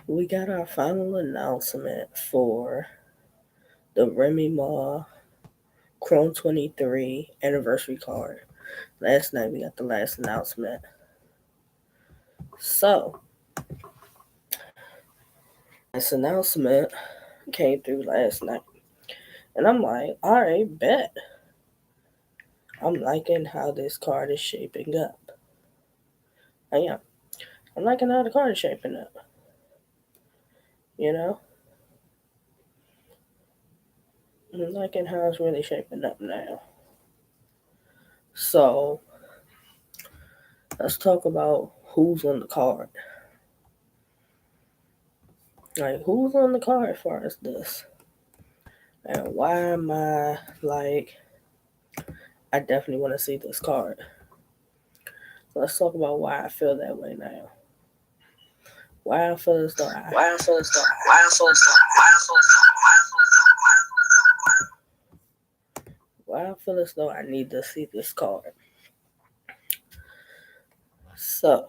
We got our final announcement for the Remy Ma Chrome 23 anniversary card. Last night we got the last announcement. So, this announcement came through last night. And I'm like, alright, bet. I'm liking how this card is shaping up. I am. I'm liking how the card is shaping up. You know? I'm liking how it's really shaping up now. So, let's talk about who's on the card. Like, who's on the card as far as this? And why am I like, I definitely want to see this card. Let's talk about why I feel that way now. Why I feel as though I need to see this card. So,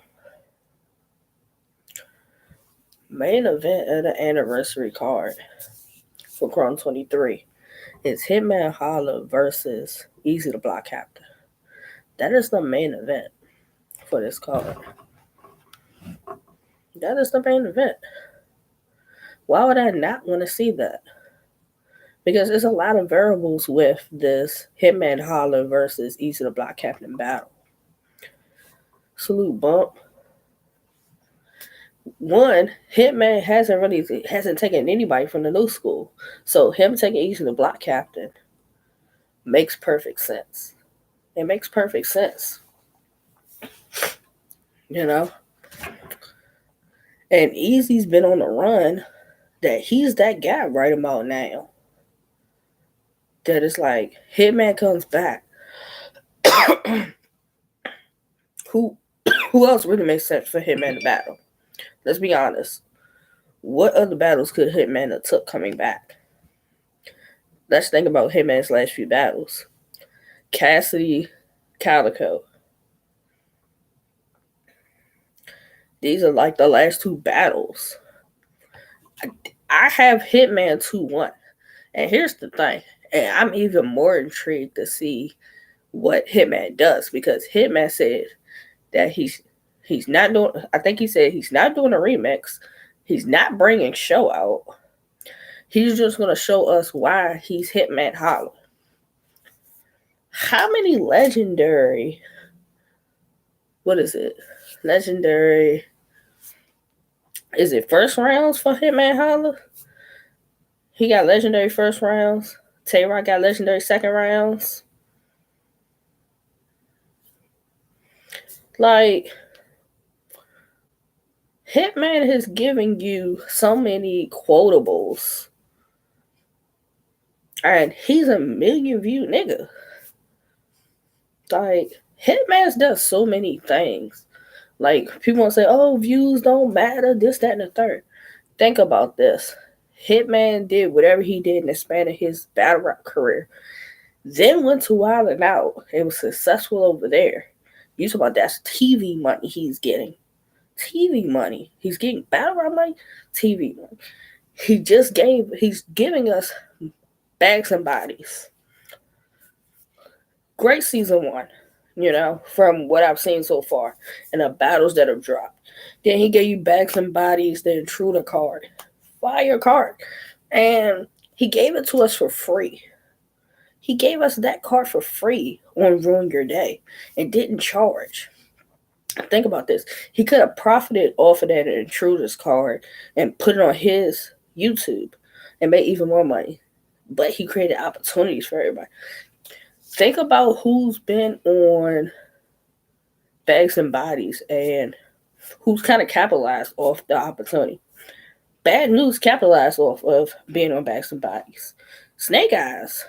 main event of the anniversary card for Chrome 23 is Hitman Holla versus Easy the Block Captain. That is the main event for this card. That is the main event. Why would I not want to see that? Because there's a lot of variables with this Hitman Holla versus Easy the Block Captain battle. Salute Bump. One, Hitman hasn't taken anybody from the new school. So him taking Easy the Block Captain makes perfect sense. It makes perfect sense. You know? And Easy's been on the run that he's that guy right about now. That it's like Hitman comes back. who who else really makes sense for Hitman to battle? Let's be honest. What other battles could Hitman have took coming back? Let's think about Hitman's last few battles. Cassidy, Calico. These are like the last two battles. I have Hitman 2-1. And here's the thing. And I'm even more intrigued to see what Hitman does. Because Hitman said that he's not doing, I think he said he's not doing a remix. He's not bringing Show out. He's just going to show us why he's Hitman Holla. How many legendary, what is it? Legendary, is it first rounds for Hitman Holla? He got legendary first rounds. Tay-Rock got legendary second rounds. Like, Hitman is giving you so many quotables. And he's a million view nigga. Like, Hitman does so many things. Like, people want to say, oh, views don't matter, this, that, and the third. Think about this. Hitman did whatever he did in the span of his battle rap career. Then went to Wild 'N Out and was successful over there. You talk about that's TV money he's getting. TV money. He's getting battle rap money, TV money. He's giving us Bags and Bodies. Great season 1, from what I've seen so far and the battles that have dropped. Then he gave you Bags and Bodies, the Intruder card. Fire card. And he gave it to us for free. He gave us that card for free on Ruin Your Day and didn't charge. Think about this. He could have profited off of that Intruders card and put it on his YouTube and made even more money. But he created opportunities for everybody. Think about who's been on Bags and Bodies and who's kind of capitalized off the opportunity. Bad News capitalized off of being on Bags and Bodies. Snake Eyes.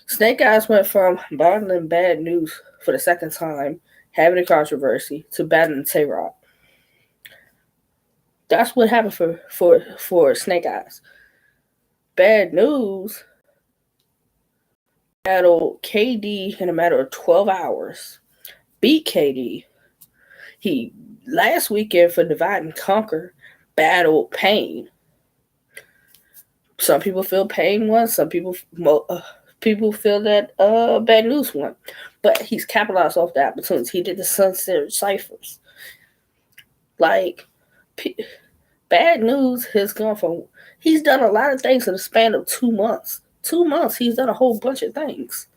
Snake Eyes went from battling Bad News for the second time, having a controversy, to battling Tay-Rock. That's what happened for Snake Eyes. Bad News battled KD in a matter of 12 hours. Beat KD. He last weekend for Divide and Conquer battled Pain. Some people feel Pain won. Some people feel that Bad News won. But he's capitalized off the opportunities. He did the Sunset Ciphers. Like, Bad News has gone from. He's done a lot of things in the span of 2 months. 2 months, he's done a whole bunch of things.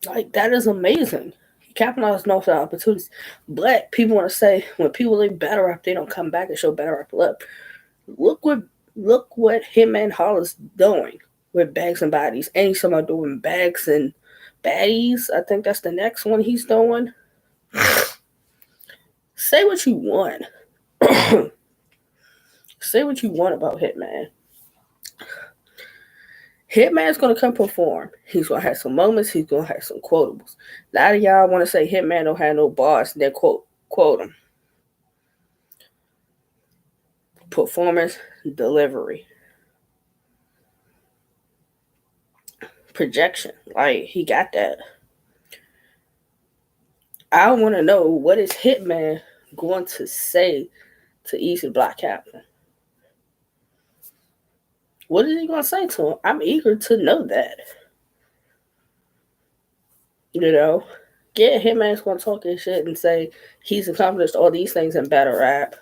Like, that is amazing. He capitalized on the opportunities. But people want to say, when people leave battle rap, they don't come back and show battle rap love. Look what Hitman Hollis doing with Bags and Bodies. And he's talking about doing Bags and Baddies. I think that's the next one he's doing. Say what you want. Say what you want about Hitman. Hitman's gonna come perform. He's gonna have some moments. He's gonna have some quotables. A lot of y'all want to say Hitman don't have no bars. Then quote him. Performance, delivery, projection. Like, he got that. I want to know, what is Hitman going to say to Easy Block Captain? What is he going to say to him? I'm eager to know that. You know, Hitman's going to talk his shit and say he's accomplished all these things in battle rap.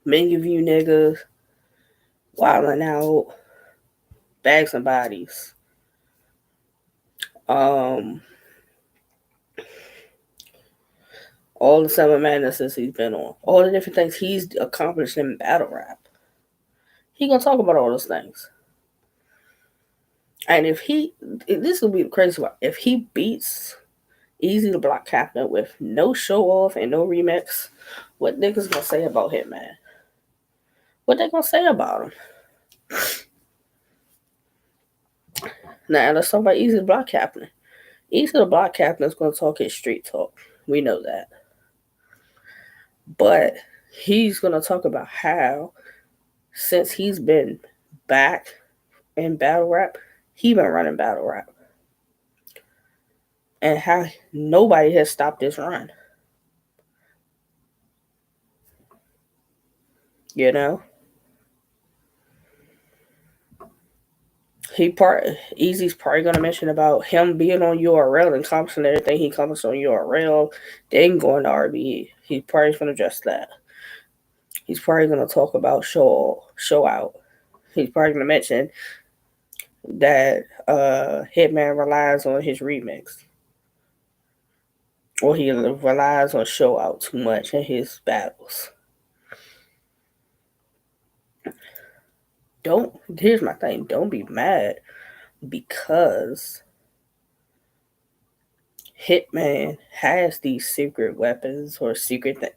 Many of you niggas wilding out, Bags and Bodies. All the Summer Madnesses he's been on, all the different things he's accomplished in battle rap. He gonna talk about all those things. And this will be the crazy part. If he beats Easy the Block Captain with no show off and no remix, what niggas gonna say about Hitman? What they gonna say about him? Now let's talk about Easy the Block Captain. Easy the Block Captain is gonna talk his street talk. We know that. But he's gonna talk about how, since he's been back in battle rap, he been running battle rap. And how nobody has stopped this run. You know? Easy's probably gonna mention about him being on URL and accomplishing everything he accomplished on URL, then going to RBE. He's probably gonna address that. He's probably gonna talk about show out. He's probably gonna mention that Hitman relies on his remix. Or he relies on show out too much in his battles. Here's my thing, don't be mad because Hitman has these secret weapons or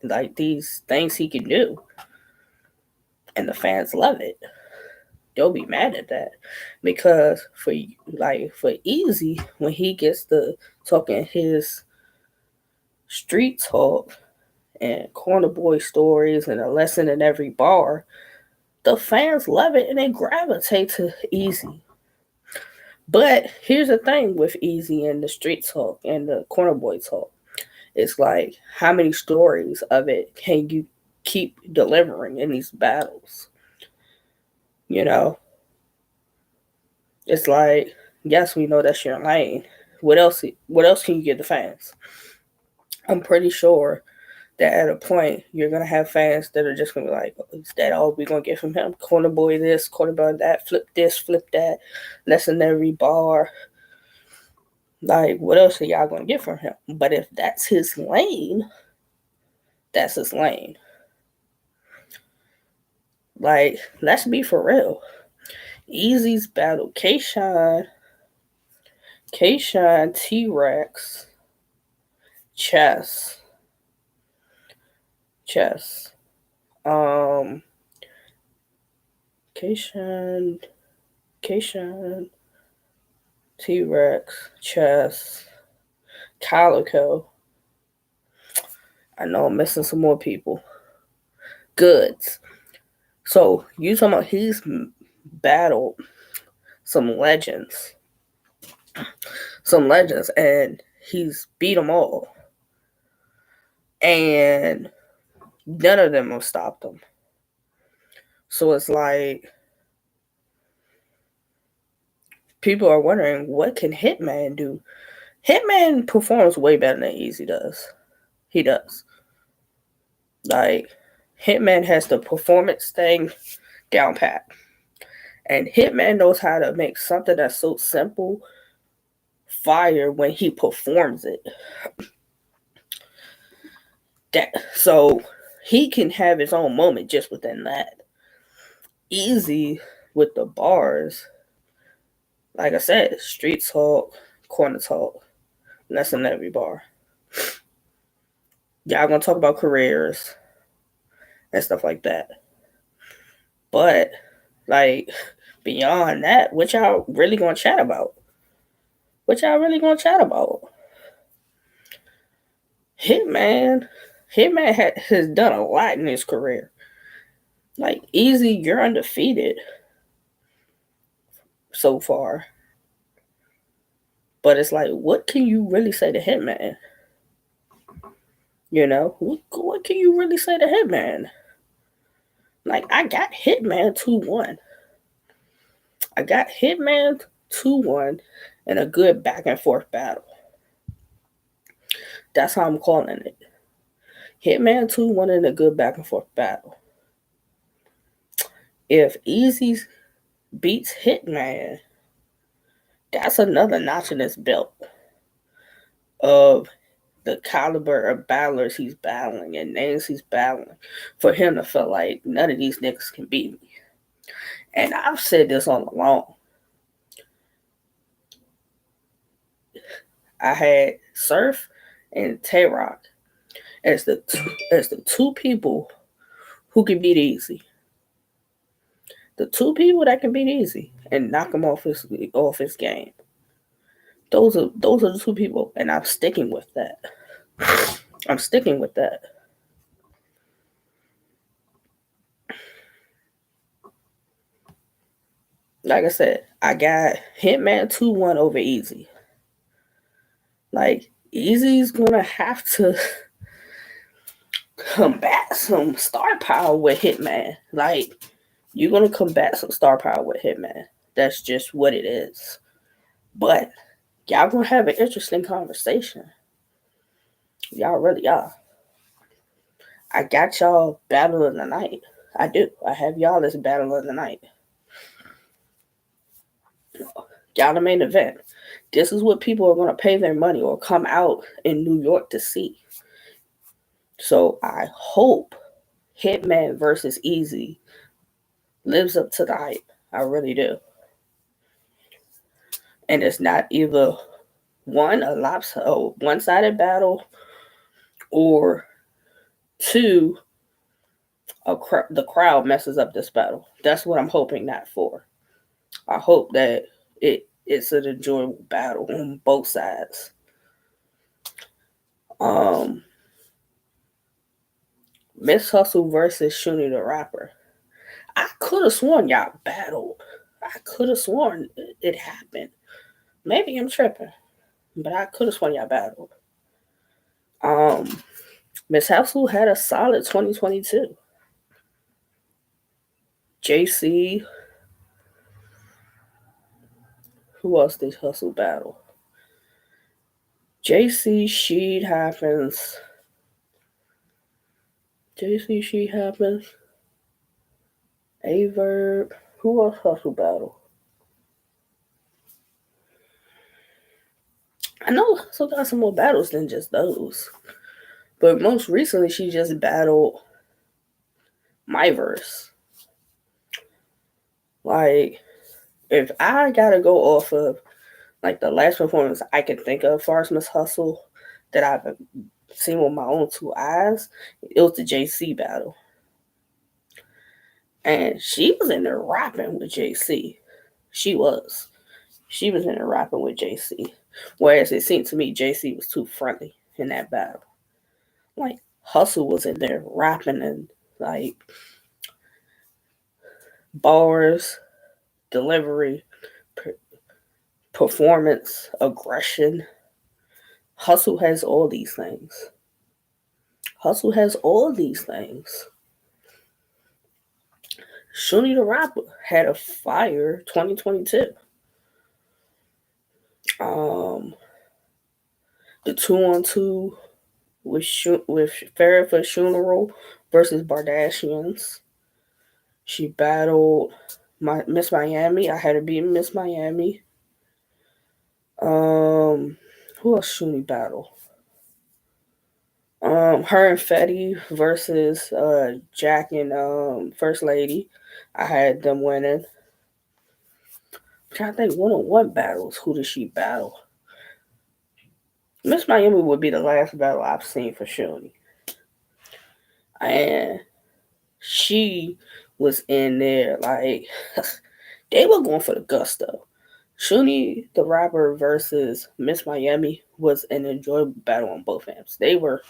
like these things he can do, and the fans love it. Don't be mad at that, because for Easy, when he gets to talking his street talk and corner boy stories and a lesson in every bar, the fans love it and they gravitate to Easy. But here's the thing with Easy and the street talk and the corner boy talk. It's like, how many stories of it can you keep delivering in these battles? You know? It's like, yes, we know that's your lane. What else can you give the fans? I'm pretty sure that at a point you're gonna have fans that are just gonna be like, is that all we're gonna get from him? Corner boy this, corner boy that, flip this, flip that, lesson every bar. Like, what else are y'all gonna get from him? But if that's his lane, that's his lane. Like, let's be for real. Easy's battle K-Shine, T-Rex, Chess. K-Shine, T-Rex, Chess, Calico. I know I'm missing some more people. Goods. So you talking about he's battled some legends. some legends, and he's beat them all. And none of them have stopped him. So it's like people are wondering, what can Hitman do? Hitman performs way better than Easy does. He does. Like, Hitman has the performance thing down pat. And Hitman knows how to make something that's so simple fire when he performs it. So he can have his own moment just within that. Easy with the bars, like I said, street talk, corner talk, that's in every bar. Y'all gonna talk about careers and stuff like that. But, like, beyond that, what y'all really gonna chat about? Hitman has done a lot in his career. Like, Easy, you're undefeated so far. But it's like, what can you really say to Hitman? You know, what can you really say to Hitman? Like, I got Hitman 2-1. I got Hitman 2-1 in a good back and forth battle. That's how I'm calling it. Hitman 2-1 in a good back and forth battle. If Easy beats Hitman, that's another notch in his belt of the caliber of battlers he's battling and names he's battling for him to feel like none of these niggas can beat me. And I've said this all along. I had Surf and Tay Rock as the two people who can beat Easy. The two people that can beat Easy and knock him off his game. Those are the two people, and I'm sticking with that. Like I said, I got Hitman 2-1 over Easy. Like, Easy's gonna have to combat some star power with Hitman. Like, you're gonna combat some star power with Hitman. That's just what it is. But y'all gonna have an interesting conversation. Y'all really are. I got y'all battle of the night. I do. I have y'all as battle of the night. Y'all the main event. This is what people are gonna pay their money or come out in New York to see. So I hope Hitman versus Easy lives up to the hype. I really do. And it's not either one-sided battle, or two, the crowd messes up this battle. That's what I'm hoping not for. I hope that it's an enjoyable battle on both sides. Miss Hustle versus Shuni the Rapper. I could have sworn y'all battled. I could have sworn it happened. Maybe I'm tripping, but I could have sworn y'all battled. Miss Hustle had a solid 2022. JC, who else did Hustle battle? JC Sheed happens. Averb. Who else Hustle battle? I know Hustle got some more battles than just those. But most recently, she just battled Myverse. Like, if I gotta go off of, like, the last performance I can think of, as far as Miss Hustle, that I've seen with my own two eyes, it was the JC battle. And she was in there rapping with JC. She was in there rapping with JC. Whereas it seemed to me JC was too friendly in that battle. Like, Hustle was in there rapping and, like, bars, delivery, performance, aggression. Hustle has all these things. Hustle has all these things. Shuni the Rapper had a fire 2022. The 2-on-2 with Farrah for Funeral versus Bardashians. She battled Miss Miami. I had to beat Miss Miami. Who else Shuni battle? Her and Fetty versus Jack and First Lady. I had them winning. I'm trying to think 1-on-1 battles. Who did she battle? Miss Miami would be the last battle I've seen for Shuni. And she was in there like they were going for the gusto. Shuni the Rapper versus Miss Miami was an enjoyable battle on both ends. They were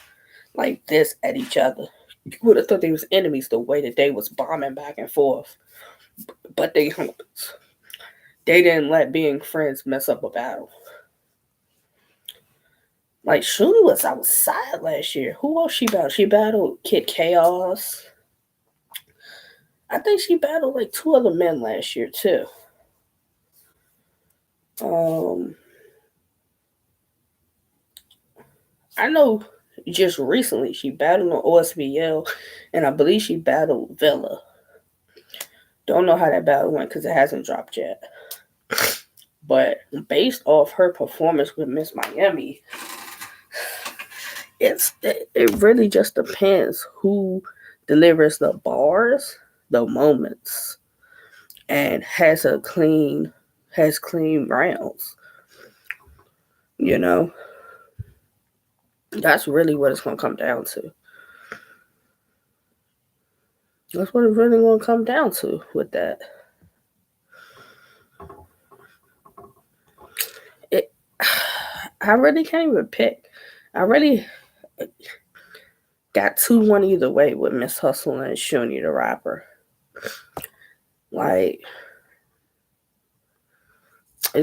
like this at each other. You would have thought they was enemies the way that they was bombing back and forth. But they didn't let being friends mess up a battle. Like Shuni was outside last year. Who else she battled? She battled Kid Chaos. I think she battled like 2 other men last year too. I know just recently she battled on OSBL, and I believe she battled Villa. Don't know how that battle went because it hasn't dropped yet. But based off her performance with Miss Miami, it really just depends who delivers the bars, the moments, and has clean rounds. You know, that's really what it's gonna come down to. That's what it's really gonna come down to with that. I really can't even pick. I really got 2-1 either way with Miss Hustle and Shuni the Rapper. Like, I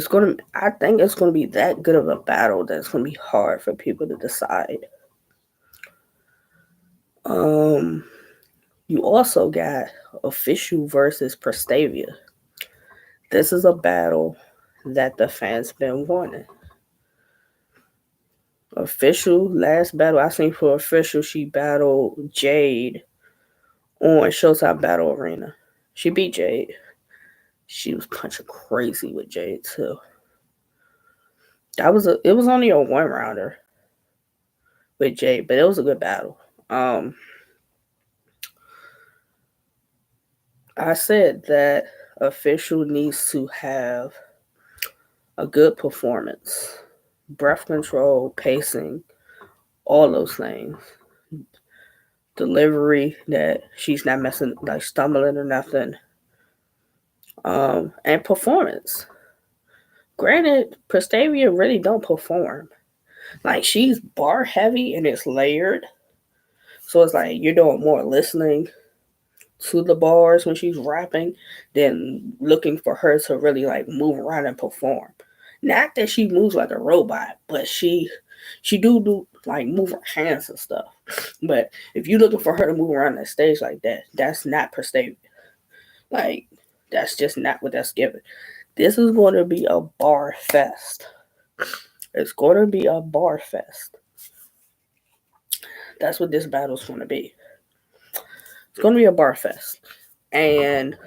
think it's gonna be that good of a battle that it's gonna be hard for people to decide. You also got Official versus Prestavia. This is a battle that the fans been wanting. Official, last battle I seen for Official, she battled Jade on Showtime Battle Arena. She beat Jade. She was punching crazy with Jade too. It was only a 1-rounder with Jade, but it was a good battle. I said that Official needs to have a good performance, breath control, pacing, all those things. Delivery, that she's not messing, like stumbling or nothing. And performance. Granted, Prestavia really don't perform. Like, she's bar heavy and it's layered. So it's like you're doing more listening to the bars when she's rapping than looking for her to really like move around and perform. Not that she moves like a robot, but she do like move her hands and stuff. But if you're looking for her to move around the stage like that, that's not Prestavia. Like, that's just not what that's given. This is going to be a bar fest. It's going to be a bar fest. That's what this battle's going to be. It's going to be a bar fest. And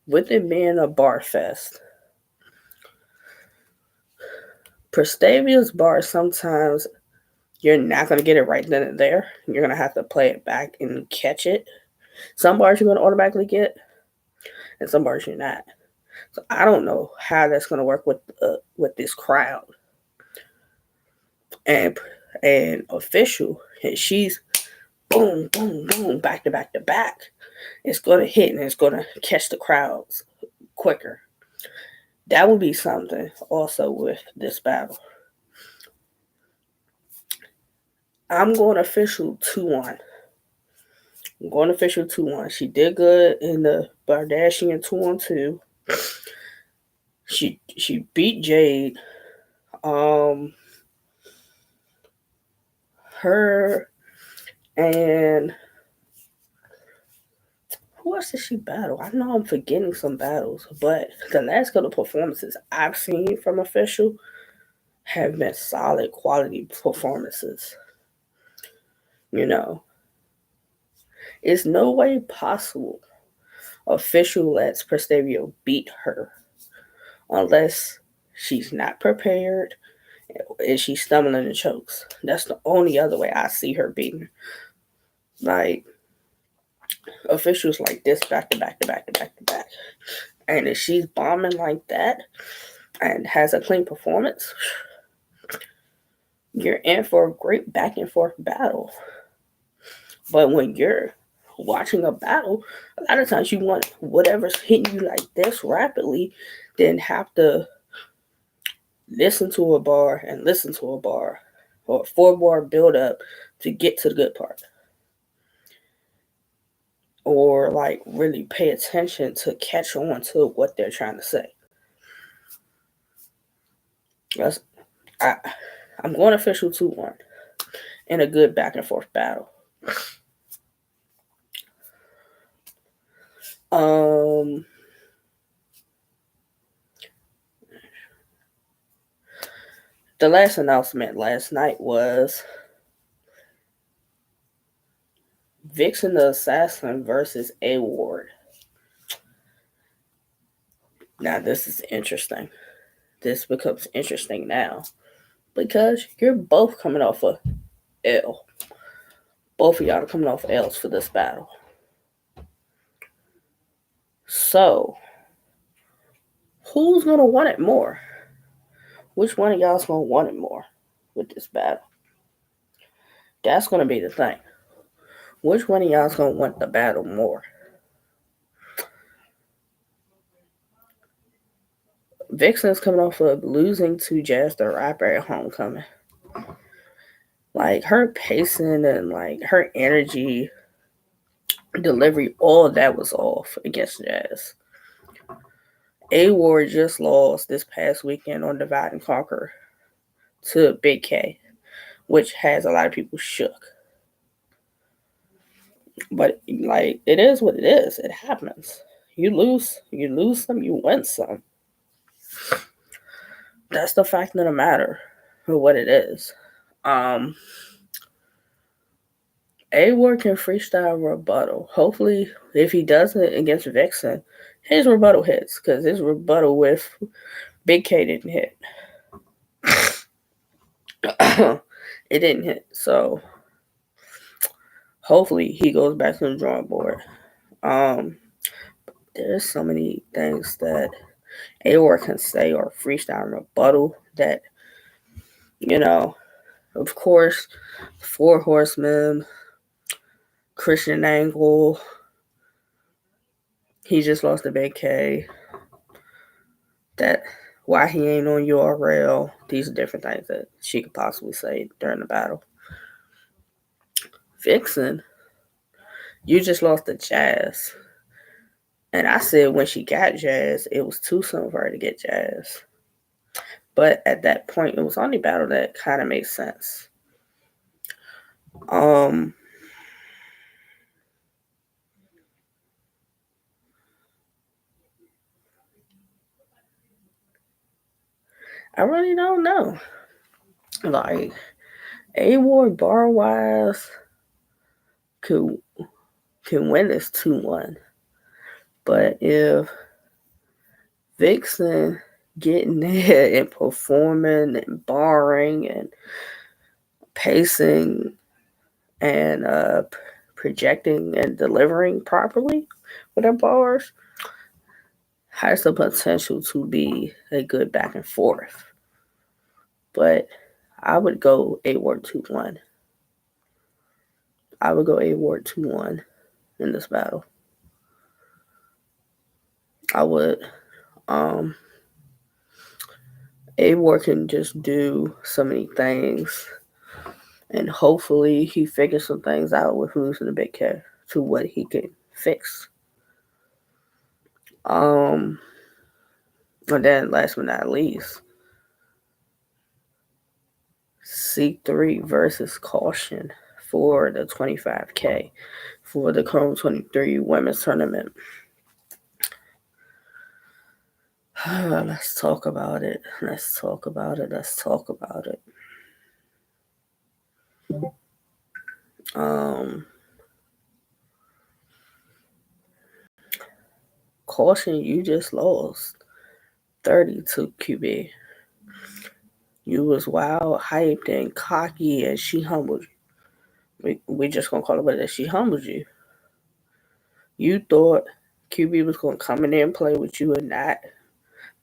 with it being a bar fest, Prestavia's bar, sometimes you're not going to get it right then and there. You're going to have to play it back and catch it. Some bars you're going to automatically get, and some bars you're not. So I don't know how that's going to work with this crowd. And Official, and she's boom, boom, boom, back to back to back. It's going to hit and it's going to catch the crowds quicker. That would be something also with this battle. I'm going Official 2-1. I'm going Official 2-1. She did good in the Bardashian 2-on-2. She beat Jade. Um, her and who else did she battle? I know I'm forgetting some battles, but the last couple of performances I've seen from Official have been solid quality performances. You know, it's no way possible Official lets Prestavio beat her unless she's not prepared and she's stumbling and chokes. That's the only other way I see her beating. Like Officials like this back to back to back to back to back. And if she's bombing like that and has a clean performance, you're in for a great back and forth battle. But when you're watching a battle, a lot of times you want whatever's hitting you like this rapidly, then have to listen to a bar and listen to a bar or a 4-bar build up to get to the good part. Or like really pay attention to catch on to what they're trying to say. I'm going Official 2-1 in a good back and forth battle. The last announcement last night was Vixen the Assassin versus A Ward. Now this is interesting. This becomes interesting now because you're both coming off a L. Both of y'all are coming off L's for this battle. So, who's gonna want it more? Which one of y'all's gonna want it more with this battle? That's gonna be the thing. Which one of y'all's gonna want the battle more? Vixen's coming off of losing to Jazz the Rapper at Homecoming. Like her pacing and like her energy, delivery, all of that was off against Jazz. A Ward just lost this past weekend on Divide and Conquer to Big K, which has a lot of people shook. But like it is what it is. It happens. You lose some, you win some. That's the fact of the matter for what it is. A Ward can freestyle rebuttal. Hopefully, if he does it against Vixen, his rebuttal hits because his rebuttal with Big K didn't hit. It didn't hit. So hopefully he goes back to the drawing board. There's so many things that A Ward can say or freestyle rebuttal that, you know, of course, 4 Horsemen, Christian Angle, he just lost to Big K. That why he ain't on URL. These are different things that she could possibly say during the battle. Vixen, you just lost to Jazz. And I said when she got Jazz, it was too soon for her to get Jazz. But at that point, it was only battle that kind of made sense. I really don't know. Like, A Ward bar wise can win this 2-1. But if Vixen getting there and performing and barring and pacing and projecting and delivering properly with her bars has the potential to be a good back and forth. But I would go A Ward 2-1. I would go A Ward 2-1 in this battle. I would. A Ward can just do so many things. And hopefully he figures some things out with losing the Big K to what he can fix. And then, last but not least, C3 versus Caution for the 25K for the Chrome 23 women's tournament. Let's talk about it. Caution, you just lost 30 to QB. You was wild, hyped, and cocky, and she humbled you. We just gonna call it that. She humbled you. You thought QB was gonna come in there and play with you and not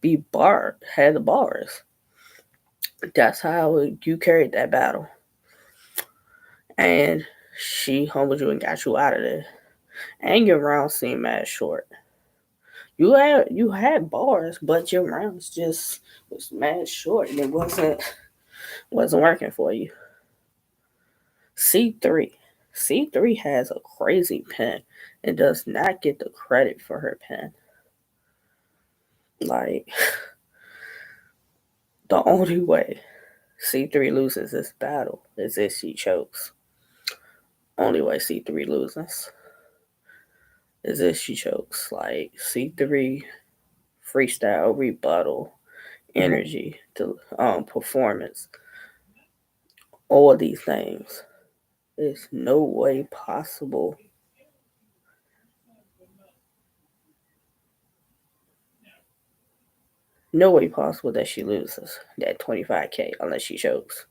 be barred, had the bars. That's how you carried that battle. And she humbled you and got you out of there. And your rounds seemed mad short. You had bars, but your rounds just was mad short, and it wasn't working for you. C3. C3 has a crazy pen and does not get the credit for her pen. Like, the only way C3 loses this battle is if she chokes. Only way C3 loses is if she chokes. Like, C3 freestyle, rebuttal, energy, to performance, all these things. There's no way possible. No way possible that she loses that 25K unless she chokes.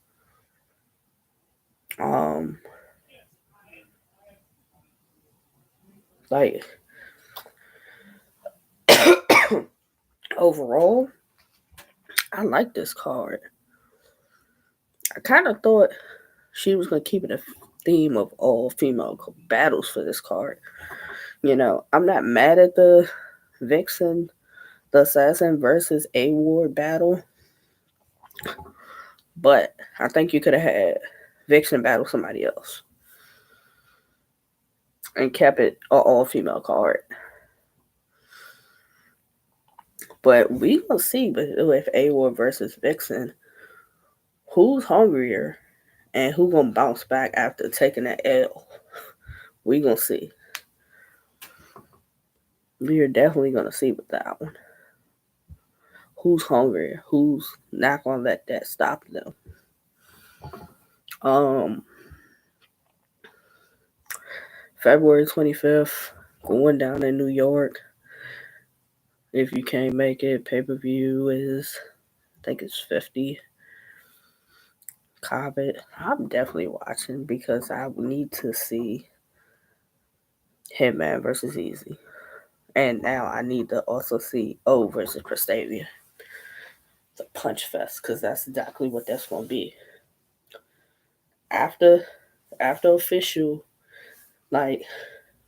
Like, overall, I like this card. I kind of thought she was going to keep it a theme of all female battles for this card. You know, I'm not mad at the Vixen, the Assassin versus A Ward battle, but I think you could have had Vixen battle somebody else and kept it an all female card. But we gonna see with A Ward versus Vixen, who's hungrier and who gonna bounce back after taking that L. We gonna see. We are definitely gonna see with that one. Who's hungrier? Who's not gonna let that stop them? February 25th, going down in New York. If you can't make it, pay-per-view is, I think it's 50. Cobbett. I'm definitely watching because I need to see Hitman versus Easy. And now I need to also see O versus Prestavia. It's a punch fest because that's exactly what that's going to be. After official, like,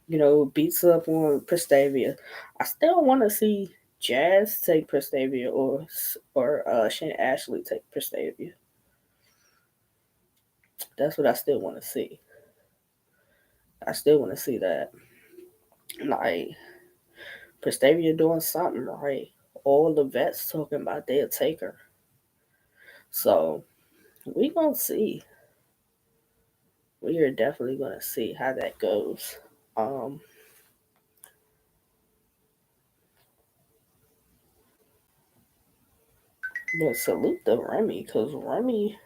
you know, beats up on Prestavia, I still want to see Jazz take Prestavia or Shane Ashley take Prestavia. That's what I still want to see. I still want to see that. Like, Prestavia doing something right. All the vets talking about they'll take her. So, we gonna see. We are definitely gonna see how that goes. But salute to Remy, because Remy's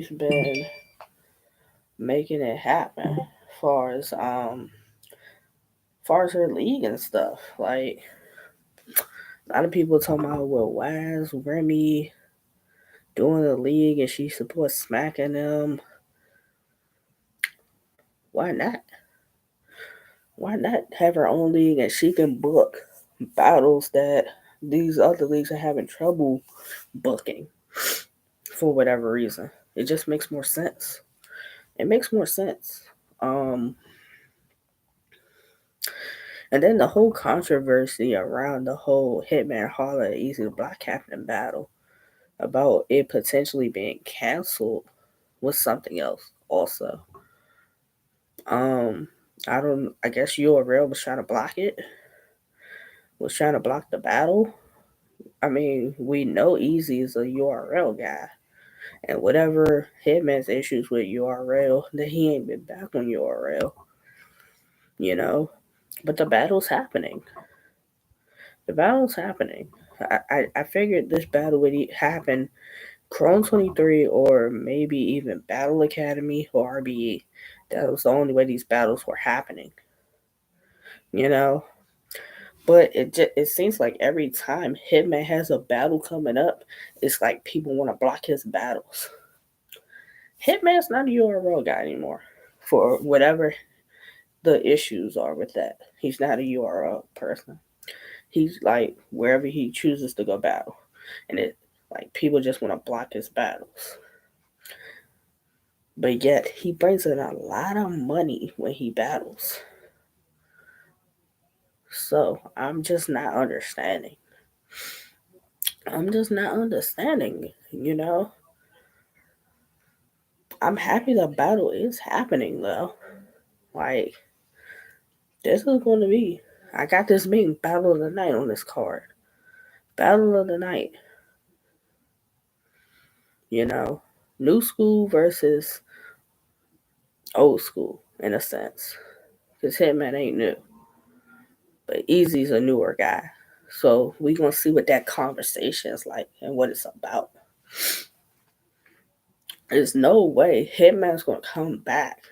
been making it happen far as her league and stuff. Like, a lot of people talking about, well, why is Remy doing the league and she supports smacking them? Why not? Why not have her own league and she can book battles that these other leagues are having trouble booking for whatever reason? It just makes more sense. It makes more sense. And then the whole controversy around the whole Hitman Holla Easy Block Captain battle about it potentially being canceled was something else also. Um, I guess URL was trying to block it, was trying to block the battle. I mean, we know Easy is a URL guy. And whatever Hitman's issues with URL, that he ain't been back on URL, you know? But the battle's happening. The battle's happening. I figured this battle would happen Chrome 23 or maybe even Battle Academy or RBE. That was the only way these battles were happening, you know? But it seems like every time Hitman has a battle coming up, it's like people want to block his battles. Hitman's not a URL guy anymore for whatever the issues are with that. He's not a URL person. He's like wherever he chooses to go battle. And it like people just want to block his battles. But yet he brings in a lot of money when he battles. So I'm just not understanding. I'm just not understanding, you know? I'm happy the battle is happening though. Like, this is going to be. I got this being Battle of the Night on this card. Battle of the Night. You know, new school versus old school in a sense. Because Hitman ain't new. But Easy's a newer guy. So we gonna see what that conversation is like and what it's about. There's no way Hitman's gonna come back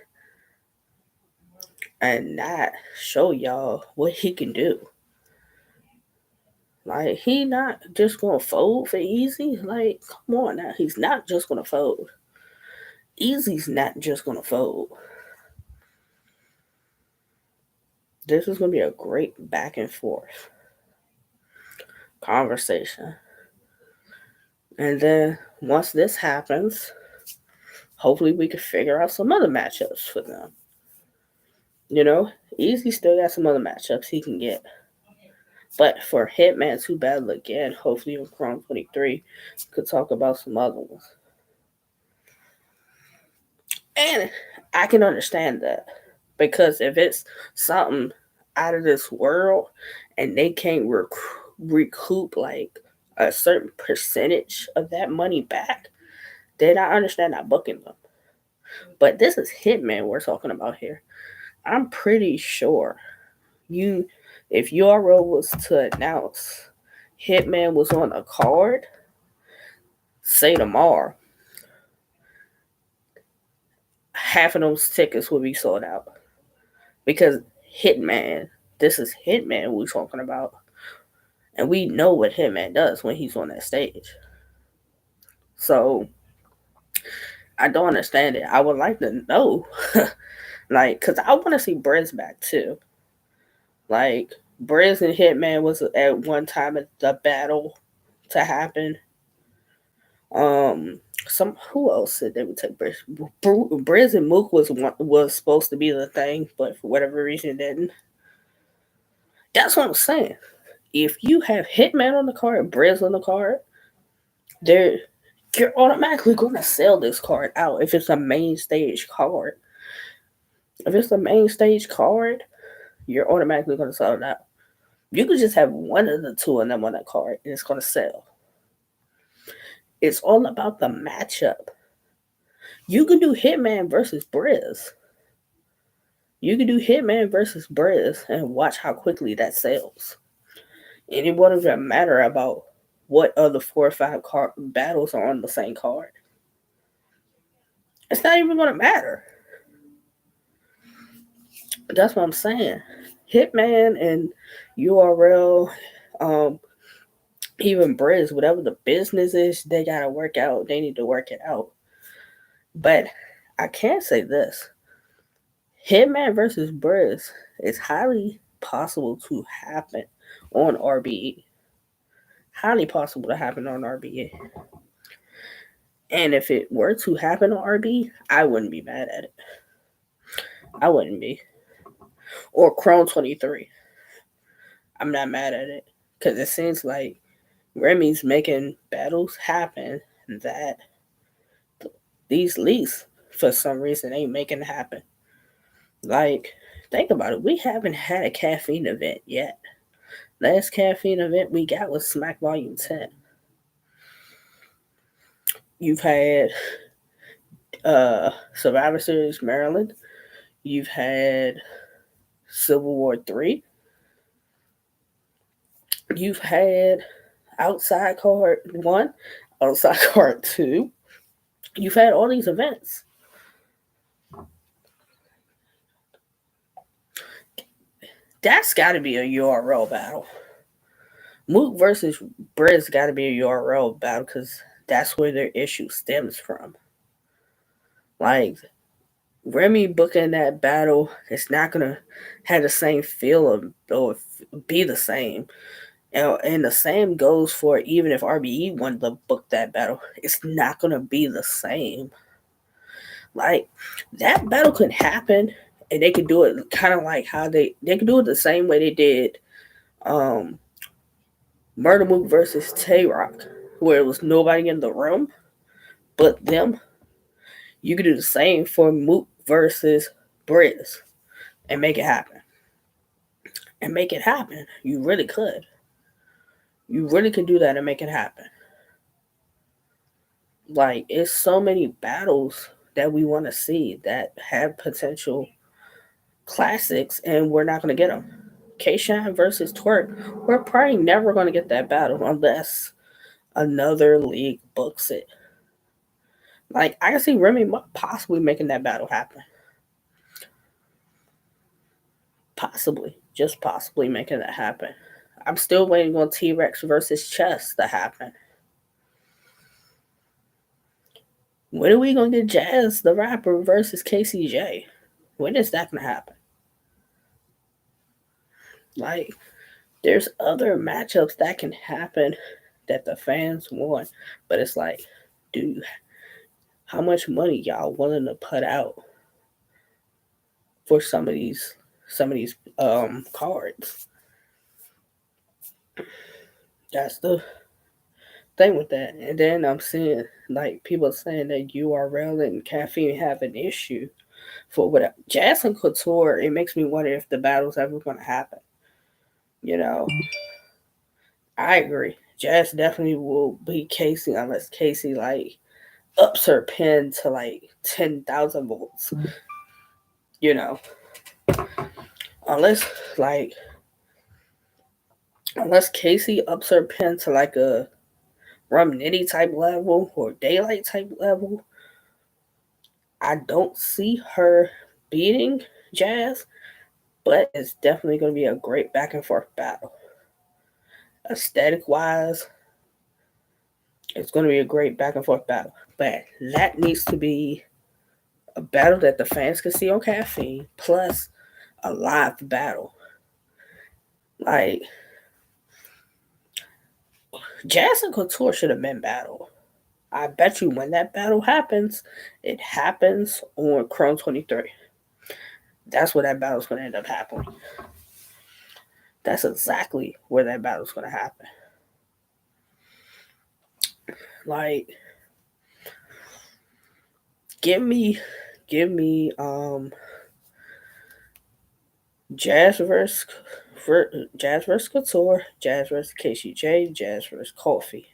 and not show y'all what he can do. Like, he not just gonna fold for Easy. Like, come on now. He's not just gonna fold. Easy's not just gonna fold. This is gonna be a great back and forth conversation. And then once this happens, hopefully we can figure out some other matchups for them. You know, Easy still got some other matchups he can get. But for Hitman to battle again, hopefully on Chrome 23, could talk about some other ones. And I can understand that. Because if it's something out of this world and they can't recoup like a certain percentage of that money back, then I understand not booking them. But this is Hitman we're talking about here. I'm pretty sure if URL was to announce Hitman was on a card, say tomorrow, half of those tickets would be sold out. Because Hitman, this is Hitman we're talking about. And we know what Hitman does when he's on that stage. So I don't understand it. I would like to know. Like, because I want to see Briz back too. Like, Briz and Hitman was at one time at the battle to happen. Who else said they would take Briz? Briz and Mook was supposed to be the thing, but for whatever reason didn't. That's what I'm saying. If you have Hitman on the card, Briz on the card, you're automatically going to sell this card out if it's a main stage card. If it's a main stage card, you're automatically going to sell it out. You could just have one of the two of them on that card and it's going to sell. It's all about the matchup. You can do Hitman versus Briz. You can do Hitman versus Briz and watch how quickly that sells. And it wouldn't even matter about what other 4 or 5 battles are on the same card. It's not even going to matter. That's what I'm saying. Hitman and URL, even Briz, whatever the business is, they got to work out. They need to work it out. But I can say this. Hitman versus Briz is highly possible to happen on RBE. Highly possible to happen on RBE. And if it were to happen on RBE, I wouldn't be mad at it. I wouldn't be. Or Chrome 23. I'm not mad at it. Because it seems like Remy's making battles happen that these leaks for some reason ain't making it happen. Like, think about it. We haven't had a caffeine event yet. Last caffeine event we got was Smack Volume 10. You've had Survivor Series Maryland. You've had Civil War 3. You've had Outside Card 1, Outside Card 2. You've had all these events. That's got to be a URL battle. Mook versus Briz got to be a URL battle because that's where their issue stems from. Like, Remy booking that battle, it's not going to have the same feel or be the same. And the same goes for even if RBE wanted to book that battle, it's not going to be the same. Like, that battle could happen, and they could do it kind of like how they could do it the same way they did Murder Mook versus Tay Rock, where it was nobody in the room but them. You could do the same for Mook versus Briz and make it happen. And make it happen. You really could. You really could do that and make it happen. Like, it's so many battles that we want to see that have potential classics, and we're not going to get them. K-Shine versus Twerk, we're probably never going to get that battle unless another league books it. Like, I can see Remy possibly making that battle happen. Possibly. Just possibly making that happen. I'm still waiting on T-Rex versus Chess to happen. When are we going to get Jazz the Rapper versus KCJ? When is that going to happen? Like, there's other matchups that can happen that the fans want, but it's like, dude, how much money y'all willing to put out for some of these cards? That's the thing with that. And then I'm seeing like people saying that URL and Caffeine have an issue for what Jazz and Couture. It makes me wonder if the battle's ever going to happen. You know, I agree. Jazz definitely will beat Casey unless Casey like ups her pin to like 10,000 volts. You know, unless Casey ups her pin to like a Rum Nitty type level or Daylight type level, I don't see her beating Jazz, but it's definitely going to be a great back and forth battle. Aesthetic wise, it's going to be a great back and forth battle. But that needs to be a battle that the fans can see on Caffeine, plus a live battle. Like, Jazz and Couture should have been battle. I bet you when that battle happens, it happens on Chrome 23. That's where that battle's going to end up happening. That's exactly where that battle's going to happen. Like, give me Jazz versus Couture, Jazz versus KCJ, Jazz versus Coffee.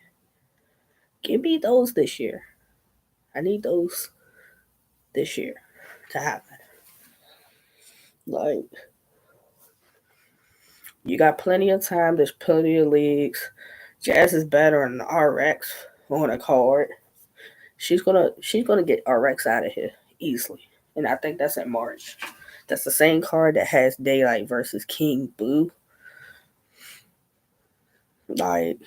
Give me those this year. I need those this year to happen. Like, you got plenty of time. There's plenty of leagues. Jazz is better than RX on a card. She's gonna get RX out of here easily, and I think that's in March. That's the same card that has Daylight versus King Boo. Like,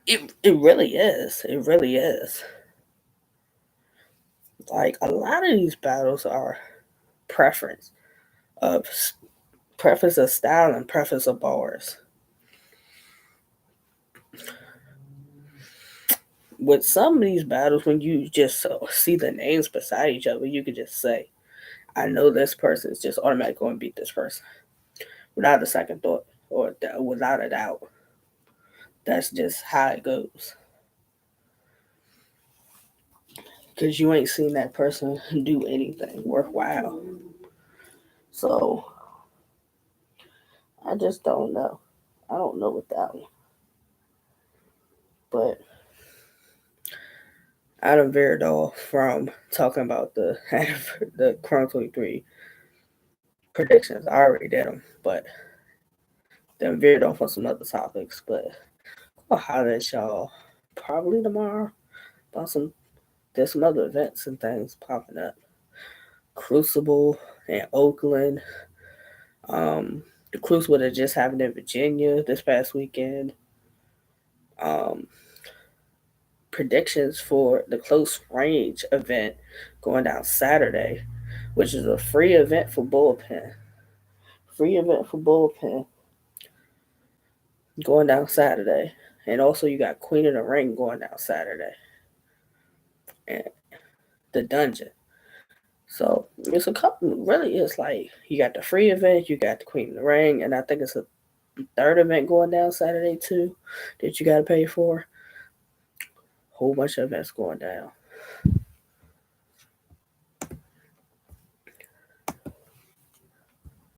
it really is. It really is. Like, a lot of these battles are preference of style and preference of bars. With some of these battles, when you just see the names beside each other, you could just say, I know this person is just automatically going to beat this person without a second thought or without a doubt. That's just how it goes. because you ain't seen that person do anything worthwhile. So I just don't know. I don't know with that one. But I done veered off from talking about the the Chrome 23 predictions. I already did them, but then veered off on some other topics. But I'll holler at y'all probably tomorrow about there's some other events and things popping up. Crucible in Oakland. The Crucible that just happened in Virginia this past weekend. Um, Predictions for the Close Range event going down Saturday, which is a free event for Bullpen. Free event for Bullpen going down Saturday. And also you got Queen of the Ring going down Saturday. And the Dungeon. So it's a couple, really, it's like you got the free event, you got the Queen of the Ring, and I think it's a third event going down Saturday too that you got to pay for. Whole bunch of events going down.